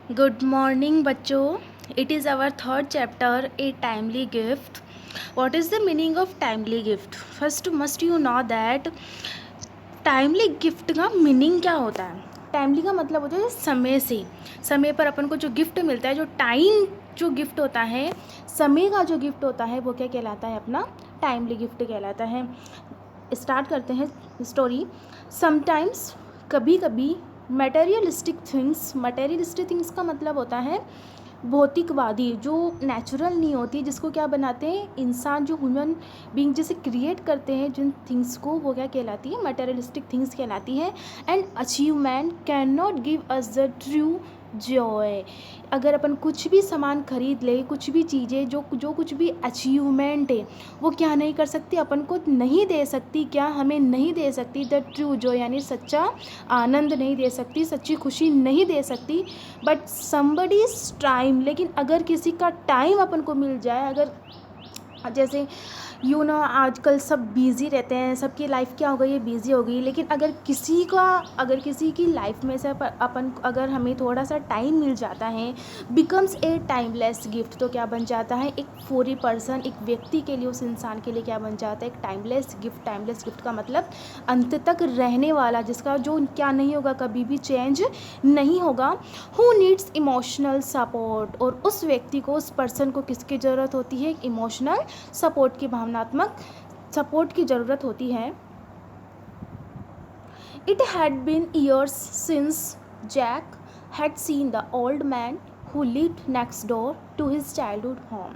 Good morning, बच्चों. It is our third chapter, a timely gift. What is the meaning of timely gift? First, must you know that timely gift का meaning क्या होता है. Timely का मतलब होता है समय पर अपन को जो गिफ्ट मिलता है, जो टाइम जो गिफ्ट होता है, समय का जो गिफ्ट होता है, वो क्या कहलाता है? अपना टाइमली गिफ्ट कहलाता है. स्टार्ट करते हैं स्टोरी. समटाइम्स, कभी कभी, मटेरियलिस्टिक थिंग्स का मतलब होता है भौतिकवादी, जो नेचुरल नहीं होती, जिसको क्या बनाते हैं इंसान, जो ह्यूमन बीइंग जिसे क्रिएट करते हैं जिन थिंग्स को, वो क्या कहलाती है? मटेरियलिस्टिक थिंग्स कहलाती है. And achievement can not give us the true Joy. अगर अपन कुछ भी सामान खरीद ले, कुछ भी चीज़ें जो कुछ भी अचीवमेंट है, वो क्या नहीं कर सकती? अपन को नहीं दे सकती. क्या हमें नहीं दे सकती? द ट्रू जॉय, यानी सच्चा आनंद नहीं दे सकती, सच्ची खुशी नहीं दे सकती. बट समबडीज टाइम, लेकिन अगर किसी का टाइम अपन को मिल जाए, अगर जैसे आजकल सब बिज़ी रहते हैं, सबकी लाइफ क्या हो गई है? बिज़ी हो गई. लेकिन अगर किसी की लाइफ में से अगर हमें थोड़ा सा टाइम मिल जाता है, बिकम्स ए टाइमलेस गिफ्ट, तो क्या बन जाता है? एक पूरी पर्सन, एक व्यक्ति के लिए, उस इंसान के लिए क्या बन जाता है? एक टाइमलेस गिफ्ट का मतलब अंत तक रहने वाला, जिसका जो क्या नहीं होगा, कभी भी चेंज नहीं होगा. हु नीड्स इमोशनल सपोर्ट, और उस व्यक्ति को, उस पर्सन को किसकी ज़रूरत होती है? इमोशनल सपोर्ट की, भावनात्मक सपोर्ट की ज़रूरत होती है. It had been years since Jack had seen the old man who lived next door to his childhood home.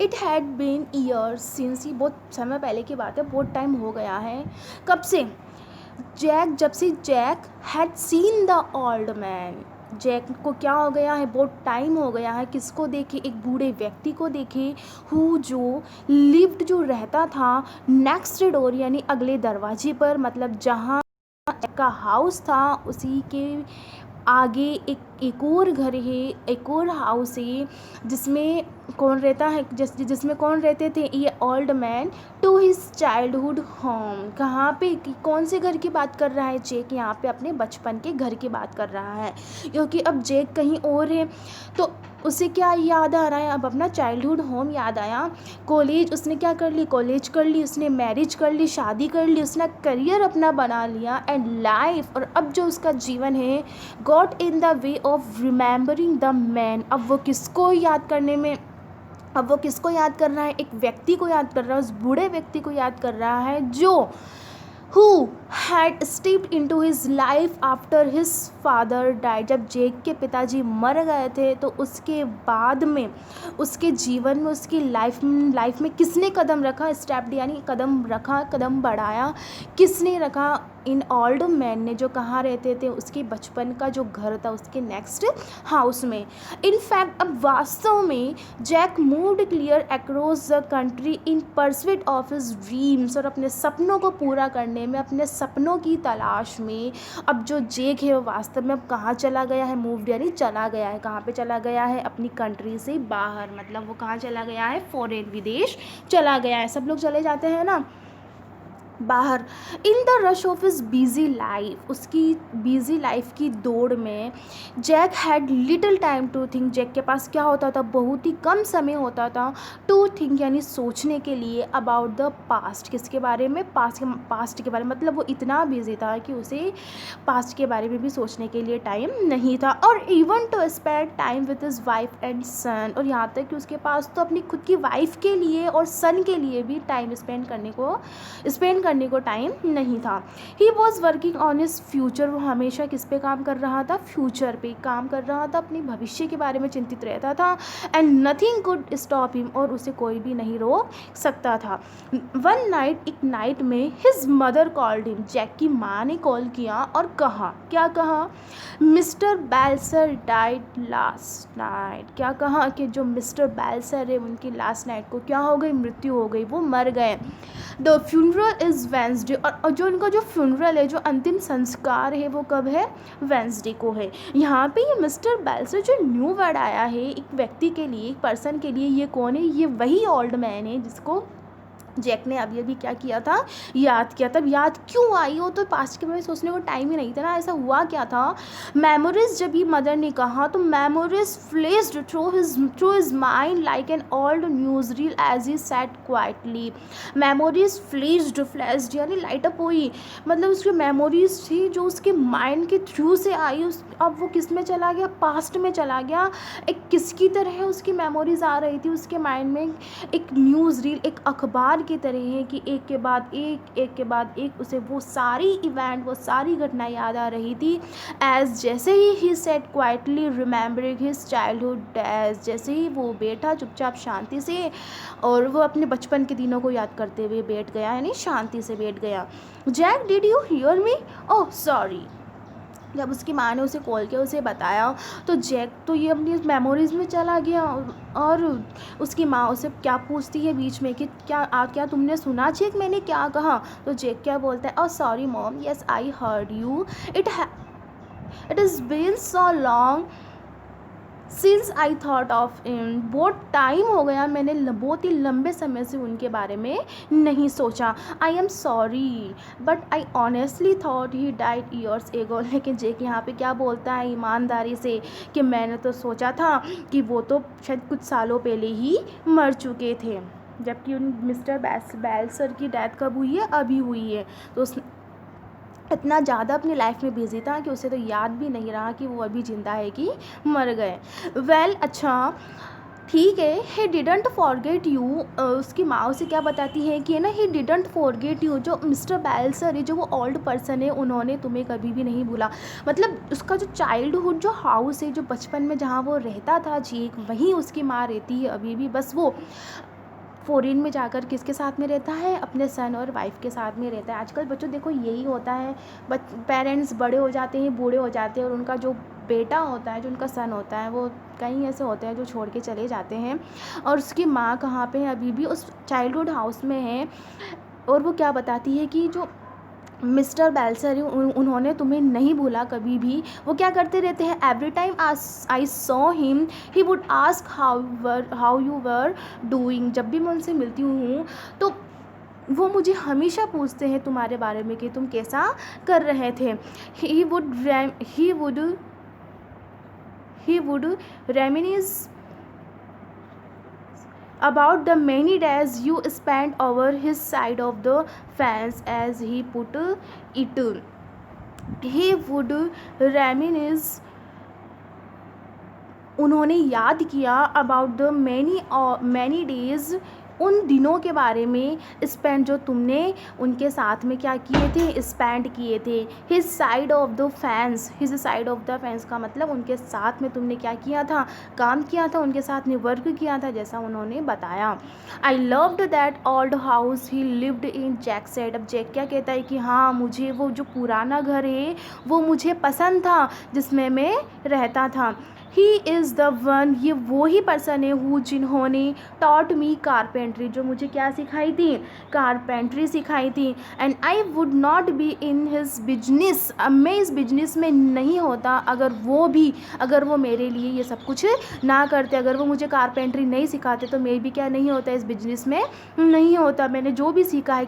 It had been years since, ही बहुत समय पहले की बात है, बहुत टाइम हो गया है. कब से? जब से Jack had seen the old man, Jack को क्या हो गया है? बहुत टाइम हो गया है. किसको देखे? एक बूढ़े व्यक्ति को देखे. हु, जो लिव्ड, जो रहता था, नेक्स्ट डोर, यानी अगले दरवाजे पर, मतलब जहाँ का हाउस था उसी के आगे एक और घर है, एक और हाउस है, जिसमें कौन रहता है? जिसमें कौन रहते थे? ये old man to his childhood home. कहाँ पे, कौन से घर की बात कर रहा है जैक? यहाँ पे अपने बचपन के घर की बात कर रहा है, क्योंकि अब जैक कहीं और है. तो उसे क्या याद आ रहा है? अब अपना चाइल्डहुड होम याद आया. कॉलेज उसने क्या कर ली? कॉलेज कर ली, उसने मैरिज कर ली, शादी कर ली, उसने करियर अपना बना लिया, एंड लाइफ, और अब जो उसका जीवन है, got in the way of remembering the man. अब वो किसको याद कर रहा है? एक व्यक्ति को याद कर रहा है, उस बूढ़े व्यक्ति को याद कर रहा है, जो who had stepped into his life after his father died. जब जैक के पिताजी मर गए थे, तो उसके बाद में उसके जीवन में, उसकी लाइफ में किसने कदम रखा? स्टेप, यानी कदम रखा, कदम बढ़ाया. किसने रखा? इन ओल्ड मैन ने, जो कहाँ रहते थे? उसके बचपन का जो घर था, उसके नेक्स्ट हाउस में. इनफैक्ट अब वास्तव में Jack moved clear across the country in pursuit of his dreams, और अपने सपनों को पूरा करने में, अपने सपनों की तलाश में, अब जो जैक है वो वास्तव में अब कहाँ चला गया है? मूव्ड, यानी चला गया है. कहाँ पे चला गया है? अपनी कंट्री से बाहर. मतलब वो कहाँ चला गया है? फॉरेन, विदेश चला गया है. सब लोग चले जाते हैं ना बाहर. In the rush of his busy life, उसकी बिजी लाइफ की दौड़ में, Jack had little time to think. Jack के पास क्या होता था? बहुत ही कम समय होता था. टू थिंक, यानी सोचने के लिए. अबाउट द पास्ट, किसके बारे में? पास्ट के बारे में. मतलब वो इतना बिजी था कि उसे पास्ट के बारे में भी सोचने के लिए टाइम नहीं था. और even to spend time with his wife and son, और यहाँ तक कि उसके पास तो अपनी खुद की वाइफ के लिए और सन के लिए भी टाइम स्पेंड करने को टाइम नहीं था. He was working on his future. वो हमेशा किस पे काम कर रहा था? फ्यूचर पे काम कर रहा था, अपने भविष्य के बारे में चिंतित रहता था. And nothing could stop him, और उसे कोई भी नहीं रोक सकता था. वन नाइट, एक नाइट में, his mother called him. Jack की माँ ने कॉल किया और कहा. क्या कहा? Mister Belser died last night. क्या कहा? कि जो मिस्टर बैल्सर है, उनकी लास्ट नाइट को क्या हो गई? मृत्यु हो गई, वो मर गए. द फ्यूनरल इज़ वेंसडे, और जो उनका जो फ्यूनरल है, जो अंतिम संस्कार है, वो कब है? वेंसडे को है. यहाँ पे ये मिस्टर बैल्सर, जो न्यू वर्ड आया है एक व्यक्ति के लिए, एक पर्सन के लिए, ये कौन है? ये वही ओल्ड मैन है जिसको जैक ने अभी अभी क्या किया था, याद किया। तब याद क्यों आई, वो तो पास्ट के बारे में सोचने को टाइम ही नहीं था ना। ऐसा हुआ क्या था, मेमोरीज जब ये मदर ने कहा तो memories flashed through his mind like an old news reel as he sat quietly. Memories flashed यानी लाइट अप हुई, मतलब उसकी मेमोरीज थी जो उसके माइंड के थ्रू से आई। अब वो किस में चला गया, पास्ट में चला गया। एक किसकी तरह उसकी मेमोरीज आ रही थी उसके माइंड में, एक न्यूज़ रील, एक अखबार की तरह है कि एक के बाद एक के बाद एक उसे वो सारी इवेंट, वो सारी घटना याद आ रही थी। एज जैसे he said quietly remembering his childhood days, जैसे ही वो बैठा चुपचाप शांति से और वो अपने बचपन के दिनों को याद करते हुए बैठ गया, यानी शांति से बैठ गया। Jack did you hear me, oh sorry. जब उसकी माँ ने उसे कॉल किया, उसे बताया, तो जैक तो ये अपनी मेमोरीज़ में चला गया। और उसकी माँ उसे क्या पूछती है बीच में कि क्या तुमने सुना जैक मैंने क्या कहा। तो जैक क्या बोलता है, oh sorry mom, yes I heard you, it is been so long since I thought of him. बहुत टाइम हो गया, मैंने बहुत ही लंबे समय से उनके बारे में नहीं सोचा। I am sorry but I honestly thought he died years ago. लेकिन जेक यहाँ पे क्या बोलता है ईमानदारी से कि मैंने तो सोचा था कि वो तो शायद कुछ सालों पहले ही मर चुके थे। जबकि उन मिस्टर बैल्सर की डेथ कब हुई है, अभी हुई है। तो उस इतना ज़्यादा अपनी लाइफ में बिजी था कि उसे तो याद भी नहीं रहा कि वो अभी जिंदा है कि मर गए। वेल अच्छा ठीक है, ही डिडंट फॉरगेट यू। उसकी माँ उसे क्या बताती है कि ना, ही डिडंट फॉरगेट यू, जो मिस्टर बैल्सर है, जो वो ओल्ड पर्सन है, उन्होंने तुम्हें कभी भी नहीं भूला। मतलब उसका जो चाइल्डहुड जो हाउस है, जो बचपन में जहाँ वो रहता था जीक, वहीं उसकी माँ रहती है अभी भी। बस वो फॉरेन में जाकर किसके साथ में रहता है, अपने सन और वाइफ के साथ में रहता है। आजकल बच्चों देखो यही होता है, पेरेंट्स बड़े हो जाते हैं, बूढ़े हो जाते हैं, और उनका जो बेटा होता है, जो उनका सन होता है, वो कई ऐसे होते हैं जो छोड़ के चले जाते हैं। और उसकी माँ कहाँ पे है, अभी भी उस चाइल्डहुड हाउस में है। और वो क्या बताती है कि जो मिस्टर बैल्सर है, उन्होंने तुम्हें नहीं भूला कभी भी। वो क्या करते रहते हैं, every time I saw him he would ask how you were doing. जब भी मैं उनसे मिलती हूँ तो वो मुझे हमेशा पूछते हैं तुम्हारे बारे में कि तुम कैसा कर रहे थे। He would रेमिनिस about the many days you spent over his side of the fence, as he put it. He would reminisce, उन्होंने याद किया अबाउट द मैनी डेज, उन दिनों के बारे में, स्पेंड जो तुमने उनके साथ में क्या किए थे, स्पेंड किए थे। His side of the fans, his side of the fans का मतलब उनके साथ में तुमने क्या किया था, काम किया था, उनके साथ में वर्क किया था, जैसा उन्होंने बताया। I loved that old house he lived in, Jack said. अब जैक क्या कहता है कि हाँ, मुझे वो जो पुराना घर है वो मुझे पसंद था जिसमें मैं रहता था। ही इज़ द वन, ये वो ही पर्सन है हु, जिन्होंने टॉट मी कारपेंट्री, जो मुझे क्या सिखाई थी, कारपेंट्री सिखाई थी। And I would not be in his business, अब मैं इस बिजनेस में नहीं होता अगर वो मेरे लिए ये सब कुछ ना करते। अगर वो मुझे कारपेंट्री नहीं सिखाते तो मैं भी क्या नहीं होता, इस बिजनेस में नहीं होता। मैंने जो भी सीखा है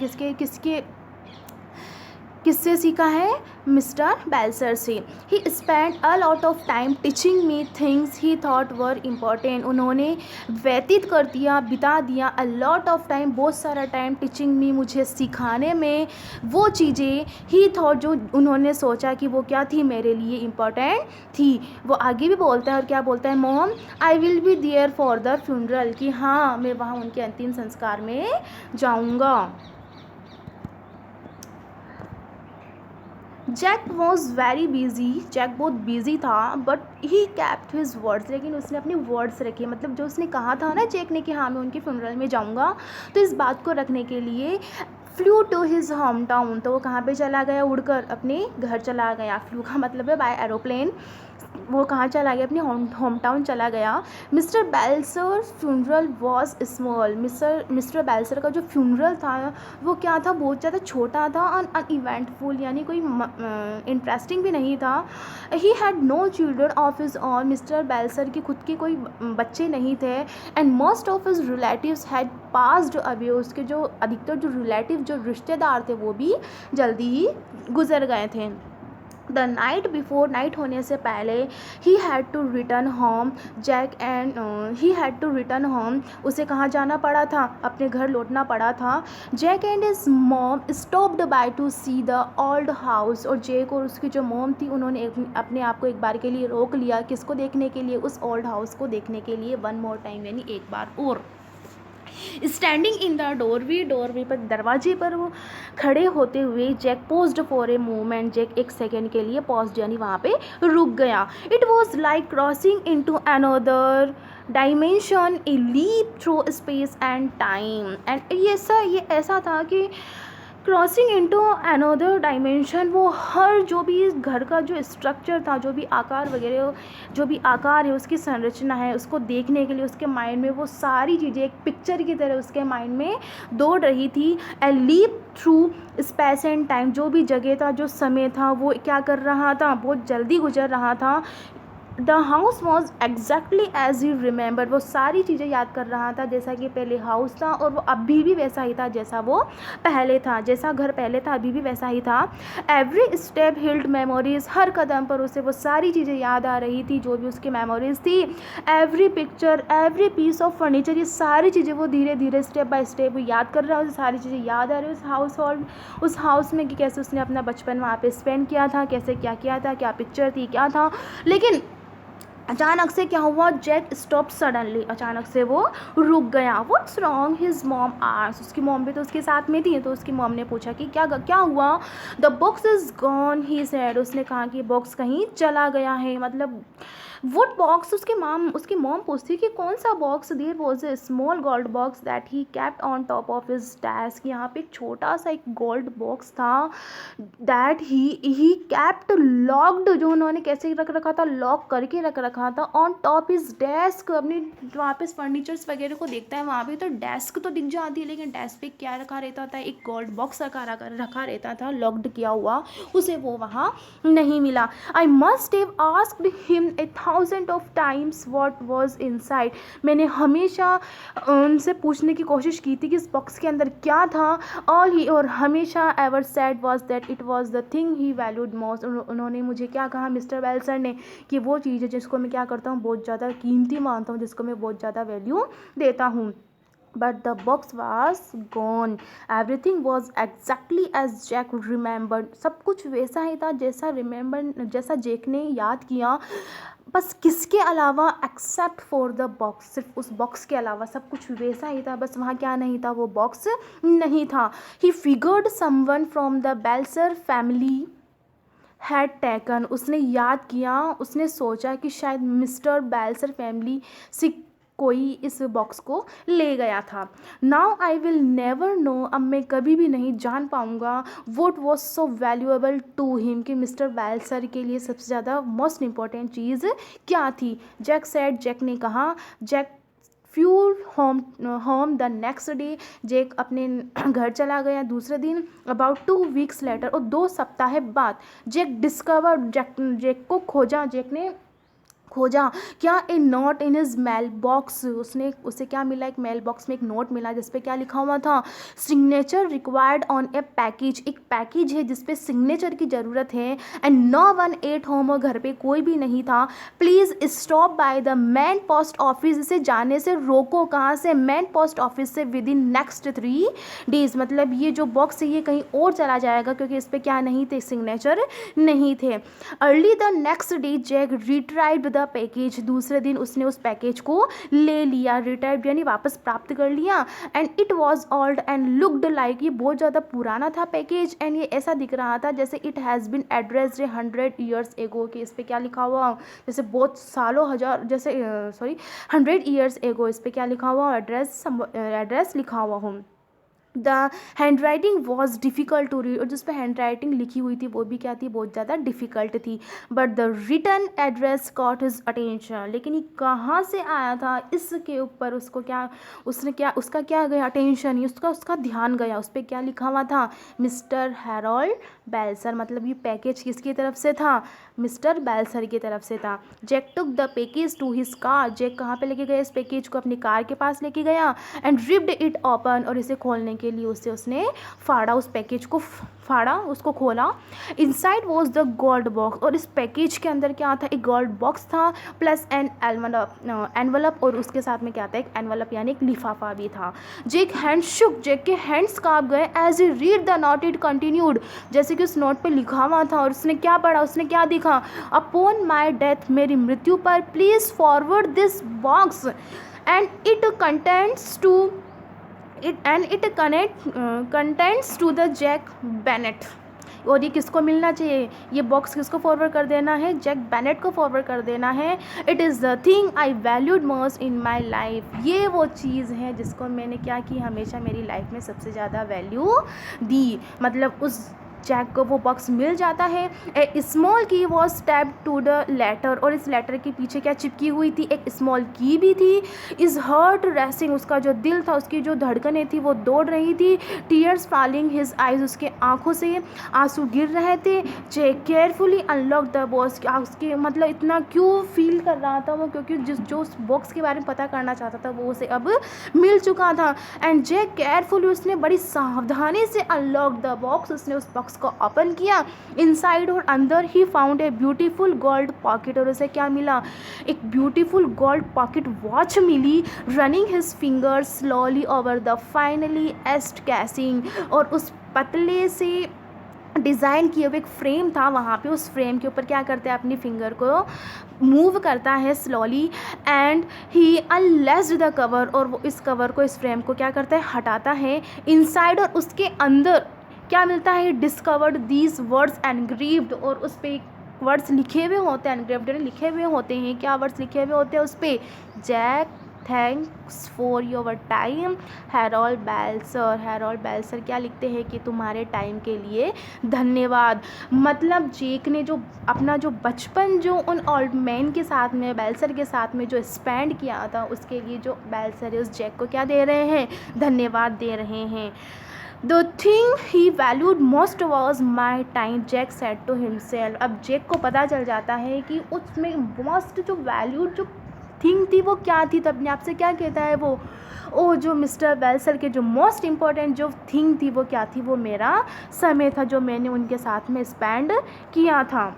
किससे सीखा है, मिस्टर बैल्सर से। He spend a lot of time teaching me things he thought were important, उन्होंने बिता दिया अ लॉट ऑफ टाइम, बहुत सारा टाइम, टीचिंग मी, मुझे सिखाने में वो चीज़ें, ही थॉट जो उन्होंने सोचा कि वो क्या थी, मेरे लिए इम्पॉर्टेंट थी। वो आगे भी बोलता है, और क्या बोलता है, mom I will be there for the funeral, कि हाँ मैं वहाँ उनके अंतिम संस्कार में जाऊँगा। Jack was very busy, Jack बहुत बिजी था, but he kept his words, लेकिन उसने अपने वर्ड्स रखे। मतलब जो उसने कहा था ना जैक ने कि हाँ मैं उनके फ्यूनरल में जाऊँगा, तो इस बात को रखने के लिए flew to his home town, तो वो कहाँ पे चला गया, उड़कर अपने घर चला गया। फ्लू का मतलब है बाय एरोप्लेन। वो कहाँ चला गया, अपने होम टाउन चला गया। Mister Belser funeral was small. Mister Belser का जो फ्यूनरल था वो क्या था, बहुत ज़्यादा छोटा था, अनइवेंटफुल, यानी कोई इंटरेस्टिंग भी नहीं था। He had no children of his own. Mister Belser के खुद के कोई बच्चे नहीं थे। And most of his relatives had passed away. उसके जो अधिकतर जो रिलेटिव, जो रिश्तेदार थे, वो भी जल्दी ही गुजर गए थे। द नाइट बिफोर, नाइट होने से पहले, he had to return home. He had to return home. उसे कहाँ जाना पड़ा था, अपने घर लौटना पड़ा था। Jack and his mom stopped by to see the old house. और जैक और उसकी जो मॉम थी, उन्होंने अपने आप को एक बार के लिए रोक लिया। किसको देखने के लिए, उस ओल्ड हाउस को देखने के लिए। वन मोर टाइम, यानी एक बार और। स्टैंडिंग इन द डोरवे पर, दरवाजे पर वो खड़े होते हुए, Jack paused for a moment. Jack एक सेकेंड के लिए पॉज, यानी वहाँ पे रुक गया। It was like crossing into another dimension, a leap through space and time. And ये ऐसा था कि क्रॉसिंग इनटू अनदर डायमेंशन, वो हर जो भी इस घर का जो स्ट्रक्चर था, जो भी आकार वगैरह, जो भी आकार है, उसकी संरचना है, उसको देखने के लिए उसके माइंड में वो सारी चीज़ें एक पिक्चर की तरह उसके माइंड में दौड़ रही थी। A leap through space and time, जो भी जगह था, जो समय था, वो क्या कर रहा था, बहुत जल्दी गुजर रहा था। The house was exactly as you remember. वो सारी चीज़ें याद कर रहा था जैसा कि पहले हाउस था, और वो अभी भी वैसा ही था जैसा वो पहले था। जैसा घर पहले था, अभी भी वैसा ही था। Every step held memories. हर कदम पर उसे वो सारी चीज़ें याद आ रही थी, जो भी उसकी मेमोरीज थी। Every picture, every piece of furniture, ये सारी चीज़ें वो धीरे धीरे स्टेप बाय स्टेप याद कर रहा है। उसे सारी चीज़ें याद आ रही है उस हाउस में, कि कैसे उसने अपना बचपन वहाँ पे स्पेंड किया था, कैसे क्या किया था, क्या पिक्चर थी, क्या था। लेकिन अचानक से क्या हुआ, जैक स्टॉप सडनली। अचानक से वो रुक गया। What's wrong, his mom asked. उसकी मॉम भी तो उसके साथ में थी, तो उसकी मॉम ने पूछा कि क्या हुआ। The box is gone, he said. उसने कहा कि बॉक्स कहीं चला गया है। मतलब वुड बॉक्स, उसकी मॉम पूछती कि कौन सा box. There was a small gold box that he kept on top of his desk. यहाँ पे एक छोटा सा एक गोल्ड बॉक्स था, दैट ही केप्ट लॉक्ड, जो उन्होंने कैसे रख रखा था, लॉक करके रख रखा था, ऑन टॉप हिज डेस्क। अपनी वहाँ पे फर्नीचर्स वगैरह को देखता है, वहाँ पे तो डेस्क तो दिख जाती है, लेकिन डेस्क पे क्या रखा रहता था, एक गोल्ड बॉक्स रखा रहता था, लॉक्ड किया हुआ। उसे वो वहाँ नहीं मिला। I must have asked him 1000 of times what was inside. मैंने हमेशा उनसे पूछने की कोशिश की थी कि इस बॉक्स के अंदर क्या था। ऑल ही, और हमेशा ever said was that it was the thing he valued most. उन्होंने मुझे क्या कहा, मिस्टर बेल्सर ने, कि वो चीज़ है जिसको मैं क्या करता हूँ, बहुत ज़्यादा कीमती मानता हूँ, जिसको मैं बहुत ज़्यादा वैल्यू देता हूँ। But the box was gone. Everything was exactly as Jack remembered. सब कुछ वैसा ही था जैसा जैक ने याद किया। बस किसके अलावा, एक्सेप्ट फॉर द बॉक्स, सिर्फ उस बॉक्स के अलावा सब कुछ वैसा ही था, बस वहाँ क्या नहीं था, वो बॉक्स नहीं था। He figured someone from the Belser family had taken. उसने याद किया, उसने सोचा कि शायद मिस्टर बेल्सर फैमिली से कोई इस बॉक्स को ले गया था। Now I will never know, अब मैं कभी भी नहीं जान पाऊँगा, what was so valuable to him, कि मिस्टर बेल्सर के लिए सबसे ज़्यादा मोस्ट इम्पॉर्टेंट चीज़ क्या थी। जैक सेड, जैक ने कहा। Jack flew home the next day. Jack अपने घर चला गया दूसरे दिन। अबाउट 2 वीक्स लेटर, और 2 सप्ताह बाद, जैक डिस्कवर, जैक को खोजा, जैक ने खोजा क्या, a note in his mail box. उसे क्या मिला, एक मेल बॉक्स में एक नोट मिला जिसपे क्या लिखा हुआ था, signature required on a package. एक पैकेज है जिसपे सिग्नेचर की ज़रूरत है। And no one at home, और घर पे कोई भी नहीं था। Please stop by the main post office. इसे जाने से रोको, कहाँ से, मेन पोस्ट ऑफिस से, विद इन नेक्स्ट 3 डेज। मतलब ये जो बॉक्स है ये कहीं और चला जाएगा, क्योंकि इस पर क्या नहीं थे, सिग्नेचर नहीं थे। Early the next day Jack retrieved the package. दूसरे दिन उसने उस पैकेज को ले लिया, रिट्राइव यानी वापस प्राप्त कर लिया। And it was old and looked like, ये बहुत ज़्यादा पुराना था पैकेज, एंड ये ऐसा दिख रहा था जैसे it has been addressed 100 years एगो, कि इस पर क्या लिखा हुआ, जैसे बहुत सालों हजार, जैसे 100 years एगो, इस पर क्या लिखा हुआ, एड्रेस लिखा हुआ हूँ। The handwriting was difficult to read, और जिस पर हैंड राइटिंग लिखी हुई थी वो भी क्या थी, बहुत ज़्यादा डिफ़िकल्ट थी. But the return address caught his attention, लेकिन ये कहाँ से आया था, इसके ऊपर उसको क्या, उसने क्या, उसका क्या गया अटेंशन, उसका उसका ध्यान गया. उस पर क्या लिखा हुआ था, मिस्टर हैरोल्ड बेल्सर. मतलब ये पैकेज किसकी तरफ से था, मिस्टर बेल्सर की तरफ से था. Jack took the package to his car, Jack कहाँ पे लेके गया इस पैकेज को, अपनी कार के पास लेके गया. एंड रिप्ड इट ओपन, और इसे खोलने के लिए उसने फाड़ा, उस पैकेज को फाड़ा, उसको खोला. Inside was the gold box, और इस पैकेज के अंदर क्या था, एक गोल्ड बॉक्स था प्लस एन एनवलप, और उसके साथ में क्या था, एक एनवलप यानी एक लिफाफा भी था. जेक हैंड शुक, जेक के हैंड्स कांप गए. As he read the note it continued, जैसे कि उस नोट पे लिखा हुआ था और उसने क्या पढ़ा, उसने क्या देखा, अपॉन माई डेथ, मेरी मृत्यु पर, please forward this box and it contents to contents to the Jack Bennett. और ये किसको मिलना चाहिए, ये बॉक्स किसको फॉरवर्ड कर देना है, जैक बेनेट को फॉरवर्ड कर देना है. It is the thing I valued most in my life, ये वो चीज़ है जिसको मैंने क्या की, हमेशा मेरी लाइफ में सबसे ज़्यादा वैल्यू दी. मतलब उस जैक को वो बॉक्स मिल जाता है. A small key was tap to the letter, और इस लेटर के पीछे क्या चिपकी हुई थी, एक स्मॉल की भी थी. इज हर्ट रेसिंग, उसका जो दिल था, उसकी जो धड़कनें थी वो दौड़ रही थी. टीयर्स फॉलिंग हिज आइज, उसके आंखों से आंसू गिर रहे थे. Jack carefully unlock the box, उसके मतलब इतना क्यों फील कर रहा था वो, क्योंकि जो उस बॉक्स के बारे में पता करना चाहता था वो उसे अब मिल चुका था. एंड जैक केयरफुली, उसने बड़ी सावधानी से अनलॉक द बॉक्स, उसने उस बॉक्स को ओपन किया. इनसाइड, और अंदर ही found a beautiful gold pocket, और उसे क्या मिला, एक ब्यूटीफुल गोल्ड पॉकेट वॉच मिली. Running his fingers slowly over the finely etched casing, और उस पतले से डिज़ाइन किए हुए एक फ्रेम था वहाँ पे, उस फ्रेम के ऊपर क्या करते हैं, अपनी फिंगर को मूव करता है slowly. And he unlatched the cover, और वो इस कवर को, इस फ्रेम को क्या करता है, हटाता है. इनसाइड, और उसके अंदर क्या मिलता है, डिस्कवर्ड दीज वर्ड्स एनग्रेव्ड, और उस पर वर्ड्स लिखे हुए होते हैं, एनग्रेव्ड लिखे हुए होते हैं. क्या वर्ड्स लिखे हुए होते हैं उस पर, Jack thanks for your time Harold Belser. Harold Belser क्या लिखते हैं कि तुम्हारे टाइम के लिए धन्यवाद. मतलब जेक ने जो अपना जो बचपन जो उन ओल्ड मैन के साथ में, बेल्सर के साथ में जो स्पेंड किया था, उसके लिए जो बेल्सर है उस जैक को क्या दे रहे हैं, धन्यवाद दे रहे हैं. The thing he valued most was my time, Jack said to himself. अब जैक को पता चल जाता है कि उसमें मोस्ट जो वैल्यूड जो थिंग थी वो क्या थी. तो अपने आप से क्या कहता है वो, ओ जो मिस्टर बेल्सर के जो मोस्ट इम्पॉर्टेंट जो थिंग थी वो क्या थी, वो मेरा समय था जो मैंने उनके साथ में स्पेंड किया था.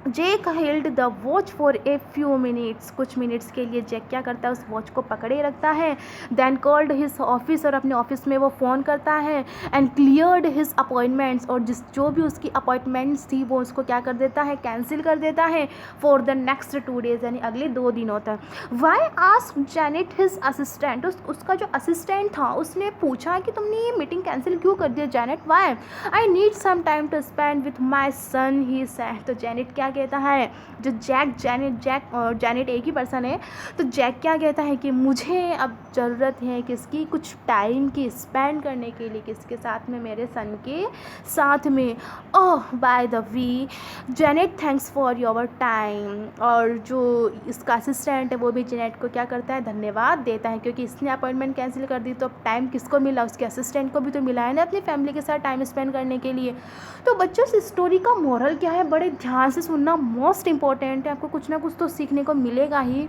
Jack held the watch for a few minutes, कुछ मिनट्स के लिए जैक क्या करता है, उस वॉच को पकड़े रखता है. देन कॉल्ड हिज ऑफिस, और अपने ऑफिस में वो फ़ोन करता है. एंड क्लियर्ड हिज अपॉइंटमेंट्स, और जो भी उसकी अपॉइंटमेंट्स थी वो उसको क्या कर देता है, कैंसिल कर देता है. फॉर द नेक्स्ट 2 days, यानी अगले 2 दिनों तक. Why asked Janet his assistant, उसका जो असिस्टेंट था उसने पूछा कि तुमने ये मीटिंग कैंसिल क्यों कर दिया Janet, why. I need some time to spend with my son, he said. तो जेनेट क्या कहता है, जो जैक और जेनेट एक ही पर्सन है. तो जैक क्या कहता है कि मुझे अब ज़रूरत है किसकी, कुछ टाइम की स्पेंड करने के लिए, किसके साथ में, मेरे सन के साथ में. Oh by the way Janet thanks for your time, और जो इसका असिस्टेंट है वो भी जेनेट को क्या करता है, धन्यवाद देता है, क्योंकि इसने अपॉइंटमेंट कैंसिल कर दी. तो अब टाइम किसको मिला, उसके असिस्टेंट को भी तो मिला है ना अपनी फैमिली के साथ टाइम स्पेंड करने के लिए. तो बच्चों इस स्टोरी का मोरल क्या है, बड़े ध्यान से सुनना, मोस्ट इंपॉर्टेंट है, आपको कुछ ना कुछ तो सीखने को मिलेगा ही.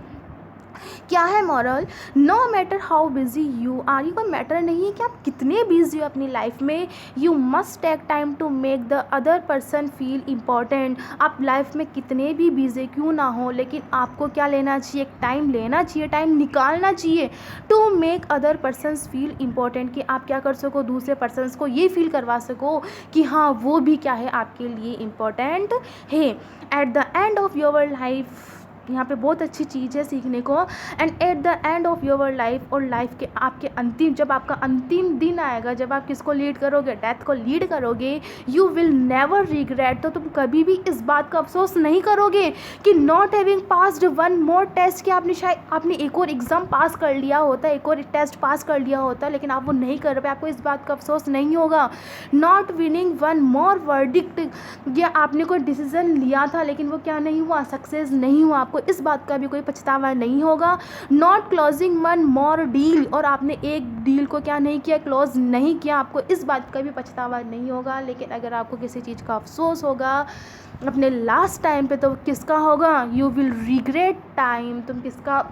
क्या है moral, no matter how busy you are, ये कोई मैटर नहीं है कि आप कितने बिजी हो अपनी लाइफ में, you must take time to make the other person feel important. आप लाइफ में कितने भी बिजी क्यों ना हो, लेकिन आपको क्या लेना चाहिए, एक टाइम लेना चाहिए, टाइम निकालना चाहिए to make other persons feel important, कि आप क्या कर सको, दूसरे पर्सनस को ये फील करवा सको कि हाँ वो भी क्या है, आपके लिए इम्पॉर्टेंट है. At the end of your life यहाँ पे बहुत अच्छी चीज़ है सीखने को। And at the end of your life, और लाइफ के आपके अंतिम, जब आपका अंतिम दिन आएगा, जब आप किसको लीड करोगे, डेथ को लीड करोगे, यू विल नेवर रिग्रेट, तो तुम कभी भी इस बात का अफसोस नहीं करोगे कि not having passed one more test, कि आपने एक और एग्ज़ाम पास कर लिया होता, एक और टेस्ट पास कर लिया होता, लेकिन आप वो नहीं कर पाए, आपको इस बात का अफसोस नहीं होगा। Not winning one more verdict, या आपने कोई डिसीजन लिया था लेकिन वो क्या नहीं हुआ, सक्सेस नहीं हुआ, आपको इस बात का भी कोई पछतावा नहीं होगा। Not closing one more deal, और आपने एक डील को क्या नहीं किया, क्लोज नहीं किया, आपको इस बात का भी पछतावा नहीं होगा। लेकिन अगर आपको किसी चीज़ का अफसोस होगा अपने लास्ट टाइम पे, तो किसका होगा, यू विल रिग्रेट टाइम, तुम किसका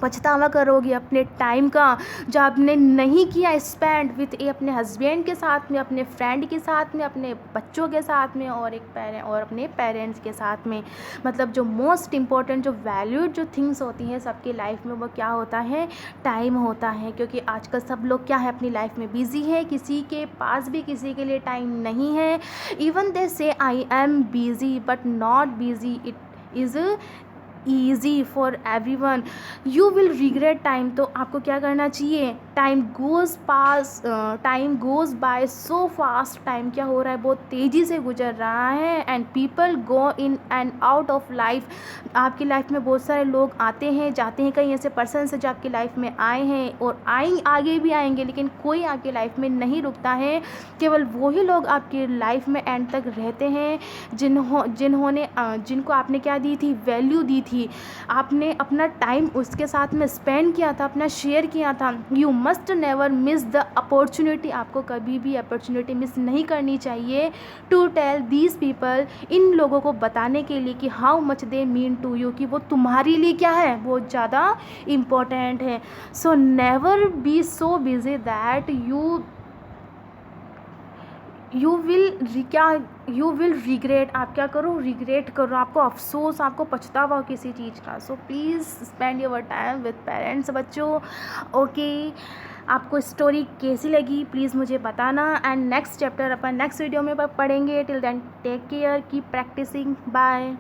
पछतावा करोगे, अपने टाइम का जो आपने नहीं किया स्पेंड विथ अपने हस्बैंड के साथ में, अपने फ्रेंड के साथ में, अपने बच्चों के साथ में, और अपने पेरेंट्स के साथ में। मतलब जो मोस्ट इम्पॉर्टेंट, जो वैल्यूड जो थिंग्स होती हैं सबकी लाइफ में, वो क्या होता है, टाइम होता है। क्योंकि आजकल सब लोग क्या है, अपनी लाइफ में बिजी है, किसी के पास भी किसी के लिए टाइम नहीं है। इवन दे से I am busy but not busy, it is easy for every one, you will regret time. तो आपको क्या करना चाहिए, time goes bye so fast, time क्या हो रहा है, बहुत तेज़ी से गुजर रहा है। And people go in and out of life, आपकी लाइफ में बहुत सारे लोग आते हैं जाते हैं, कई ऐसे पर्सन हैं जो आपकी लाइफ में आए हैं और आगे भी आएंगे, लेकिन कोई आपकी लाइफ में नहीं रुकता है। केवल वही लोग आपकी लाइफ में एंड तक रहते हैं जिनको आपने क्या दी थी, वैल्यू दी थी, आपने अपना टाइम उसके साथ में स्पेंड किया था, अपना शेयर किया था। You must never miss the opportunity, आपको कभी भी अपॉर्चुनिटी मिस नहीं करनी चाहिए टू टेल दीज पीपल, इन लोगों को बताने के लिए कि how much they mean to you, कि वो तुम्हारे लिए क्या है, बहुत ज़्यादा इम्पोर्टेंट है। So never be so busy that you will regret, आप क्या करो, रिग्रेट करो, आपको अफसोस, आपको पछतावा हो किसी चीज़ का। So please spend your time with parents, बच्चों। ओके, आपको स्टोरी कैसी लगी प्लीज़ मुझे बताना। एंड नेक्स्ट चैप्टर अपन नेक्स्ट वीडियो में पढ़ेंगे। Till then take care, keep practising, bye.